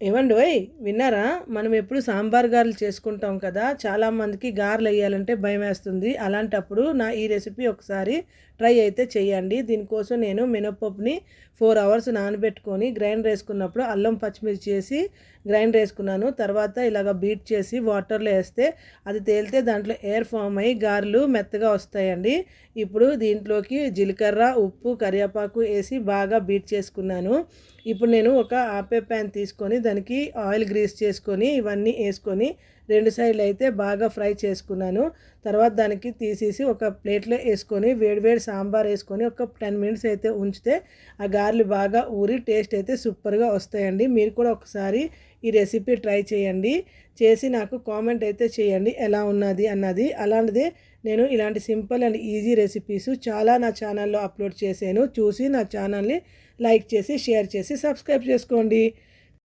ఏవండోయ్ విన్నారా? మనం ఎప్పుడు సాంబార్ గారెలు చేసుకుంటాం కదా! చాలామందికి గారెలు ఎయ్యాలంటే భయమేస్తుంది. అలాంటప్పుడు ఈ రెసిపీ ఒకసారి ట్రై అయితే చేయండి. దీనికోసం నేను మినపప్పుని 4 అవర్స్ నానబెట్టుకొని గ్రైండర్ ఏసుకున్నప్పుడు అల్లం, పచ్చిమిర్చి చేసి గ్రైండర్ ఏసుకున్నాను. తర్వాత ఇలాగ బీట్ చేసి వాటర్‌లో ఏస్తే అది తేలితే దాంట్లో ఎయిర్ ఫార్మ్ అయ్యి గారెలు మెత్తగా వస్తాయండి. ఇప్పుడు దీంట్లోకి జీలకర్ర, ఉప్పు, కరివేపాకు ఏసి బాగా బీట్ చేసుకున్నాను. ఇప్పుడు నేను ఒక ఆపే ప్యాన్ తీసుకొని దానికి ఆయిల్ గ్రీస్ చేసుకొని ఇవన్నీ వేసుకొని 2 సైడ్లు అయితే బాగా ఫ్రై చేసుకున్నాను. తర్వాత దానికి తీసేసి ఒక ప్లేట్లో వేసుకొని వేడివేడి సాంబార్ వేసుకొని ఒక 10 మినిట్స్ అయితే ఉంచితే ఆ గారెలు బాగా ఊరి టేస్ట్ అయితే సూపర్గా వస్తాయండి. మీరు కూడా ఒకసారి ఈ రెసిపీ ట్రై చేయండి. చేసి నాకు కామెంట్ అయితే చేయండి ఎలా ఉన్నది అన్నది. అలాంటిదే నేను ఇలాంటి సింపుల్ అండ్ ఈజీ రెసిపీస్ చాలా నా ఛానల్లో అప్లోడ్ చేశాను. చూసి నా ఛానల్ని లైక్ చేసి షేర్ చేసి సబ్స్క్రైబ్ చేసుకోండి.